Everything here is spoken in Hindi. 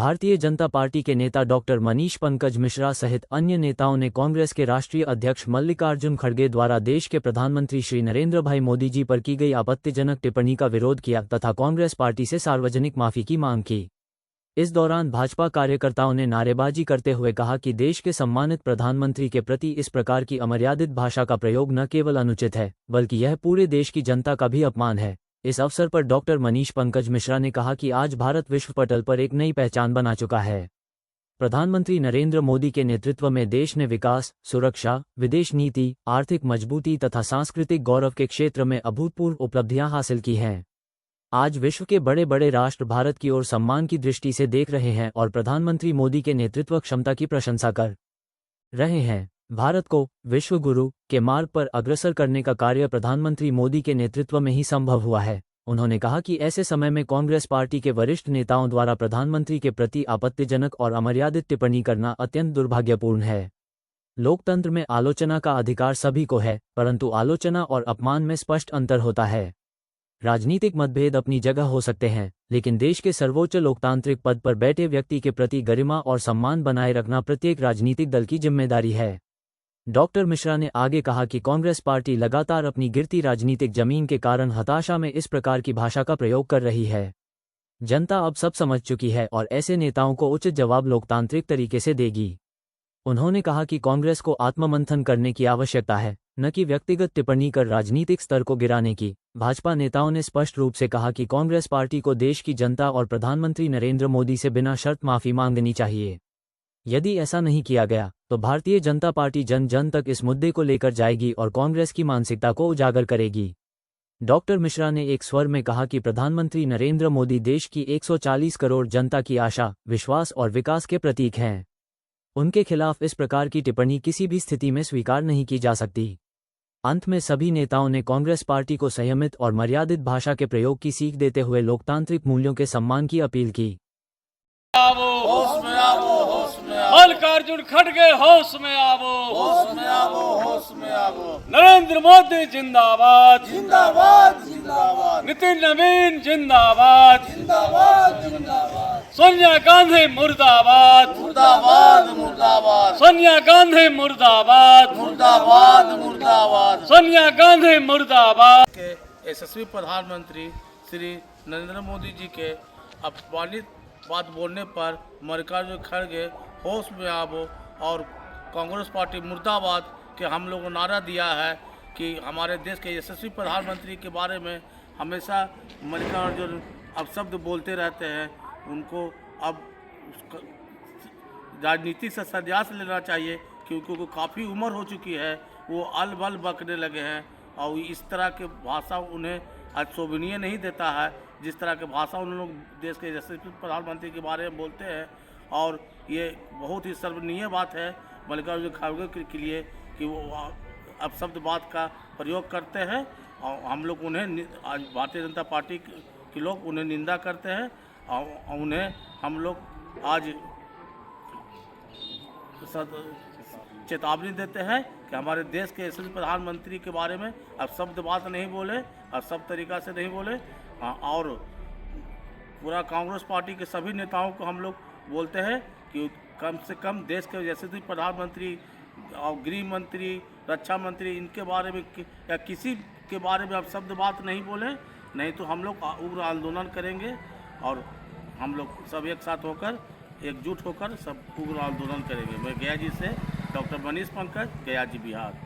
भारतीय जनता पार्टी के नेता डॉक्टर मनीष पंकज मिश्रा सहित अन्य नेताओं ने कांग्रेस के राष्ट्रीय अध्यक्ष मल्लिकार्जुन खड़गे द्वारा देश के प्रधानमंत्री श्री नरेंद्र भाई मोदी जी पर की गई आपत्तिजनक टिप्पणी का विरोध किया तथा कांग्रेस पार्टी से सार्वजनिक माफी की मांग की। इस दौरान भाजपा कार्यकर्ताओं ने नारेबाजी करते हुए कहा कि देश के सम्मानित प्रधानमंत्री के प्रति इस प्रकार की अमर्यादित भाषा का प्रयोग न केवल अनुचित है बल्कि यह पूरे देश की जनता का भी अपमान है। इस अवसर पर डॉक्टर मनीष पंकज मिश्रा ने कहा कि आज भारत विश्व पटल पर एक नई पहचान बना चुका है। प्रधानमंत्री नरेंद्र मोदी के नेतृत्व में देश ने विकास, सुरक्षा, विदेश नीति, आर्थिक मजबूती तथा सांस्कृतिक गौरव के क्षेत्र में अभूतपूर्व उपलब्धियां हासिल की हैं। आज विश्व के बड़े बड़े राष्ट्र भारत की ओर सम्मान की दृष्टि से देख रहे हैं और प्रधानमंत्री मोदी के नेतृत्व क्षमता की प्रशंसा कर रहे हैं। भारत को विश्व गुरु के मार्ग पर अग्रसर करने का कार्य प्रधानमंत्री मोदी के नेतृत्व में ही संभव हुआ है। उन्होंने कहा कि ऐसे समय में कांग्रेस पार्टी के वरिष्ठ नेताओं द्वारा प्रधानमंत्री के प्रति आपत्तिजनक और अमर्यादित टिप्पणी करना अत्यंत दुर्भाग्यपूर्ण है। लोकतंत्र में आलोचना का अधिकार सभी को है, परंतु आलोचना और अपमान में स्पष्ट अंतर होता है। राजनीतिक मतभेद अपनी जगह हो सकते हैं, लेकिन देश के सर्वोच्च लोकतांत्रिक पद पर बैठे व्यक्ति के प्रति गरिमा और सम्मान बनाए रखना प्रत्येक राजनीतिक दल की जिम्मेदारी है। डॉक्टर मिश्रा ने आगे कहा कि कांग्रेस पार्टी लगातार अपनी गिरती राजनीतिक जमीन के कारण हताशा में इस प्रकार की भाषा का प्रयोग कर रही है। जनता अब सब समझ चुकी है और ऐसे नेताओं को उचित जवाब लोकतांत्रिक तरीके से देगी। उन्होंने कहा कि कांग्रेस को आत्ममंथन करने की आवश्यकता है, न कि व्यक्तिगत टिप्पणी कर राजनीतिक स्तर को गिराने की। भाजपा नेताओं ने स्पष्ट रूप से कहा कि कांग्रेस पार्टी को देश की जनता और प्रधानमंत्री नरेंद्र मोदी से बिना शर्त माफी मांगनी चाहिए। यदि ऐसा नहीं किया गया तो भारतीय जनता पार्टी जन जन तक इस मुद्दे को लेकर जाएगी और कांग्रेस की मानसिकता को उजागर करेगी। डॉक्टर मिश्रा ने एक स्वर में कहा कि प्रधानमंत्री नरेंद्र मोदी देश की 140 करोड़ जनता की आशा, विश्वास और विकास के प्रतीक हैं। उनके खिलाफ इस प्रकार की टिप्पणी किसी भी स्थिति में स्वीकार नहीं की जा सकती। अंत में सभी नेताओं ने कांग्रेस पार्टी को संयमित और मर्यादित भाषा के प्रयोग की सीख देते हुए लोकतांत्रिक मूल्यों के सम्मान की अपील की। होश में आवो, होश में आवो। मल्लिकार्जुन खड़गे होश में आवो, होश में आवो, होश में आवो। नरेंद्र मोदी जिंदाबाद, जिंदाबाद, जिंदाबाद। नितिन नवीन जिंदाबाद, जिंदाबाद, जिंदाबाद। सोनिया गांधी मुर्दाबाद, मुर्दाबाद, मुर्दाबाद। सोनिया गांधी मुर्दाबाद, मुर्दाबाद, मुर्दाबाद। सोनिया गांधी मुर्दाबाद। के यशस्वी प्रधानमंत्री श्री नरेंद्र मोदी जी के अपमानित बात बोलने पर मल्लिकार्जुन खड़गे होश में आवो और कांग्रेस पार्टी मुर्दाबाद के हम लोगों ने नारा दिया है कि हमारे देश के यशस्वी प्रधानमंत्री के बारे में हमेशा मल्लिकार्जुन अपशब्द बोलते रहते हैं। उनको अब राजनीति से संन्यास लेना चाहिए क्योंकि उनको काफ़ी उम्र हो चुकी है। वो अल बल बकने लगे हैं और इस तरह के भाषा उन्हें आज शोभनीय नहीं देता है। जिस तरह के भाषा उन लोग देश के यशस्वी प्रधानमंत्री के बारे में बोलते हैं और ये बहुत ही सर्वनीय बात है मल्लिकार्जुन खड़गे के लिए कि वो अपशब्द बात का प्रयोग करते हैं और हम लोग उन्हें आज भारतीय जनता पार्टी के लोग उन्हें निंदा करते हैं और उन्हें हम लोग आज चेतावनी देते हैं कि हमारे देश के यशस्वी प्रधानमंत्री के बारे में अपशब्द बात नहीं बोले, अपशब्द तरीक़ा से नहीं बोले। और पूरा कांग्रेस पार्टी के सभी नेताओं को हम लोग बोलते हैं कि कम से कम देश के यशस्वी प्रधानमंत्री और गृह मंत्री, रक्षा मंत्री इनके बारे में या किसी के बारे में अपशब्द बात नहीं बोलें, नहीं तो हम लोग उग्र आंदोलन करेंगे और हम लोग सब एक साथ होकर एकजुट होकर सब उग्र आंदोलन करेंगे। मैं गया जी से डॉक्टर मनीष पंकज, गया जी, बिहार।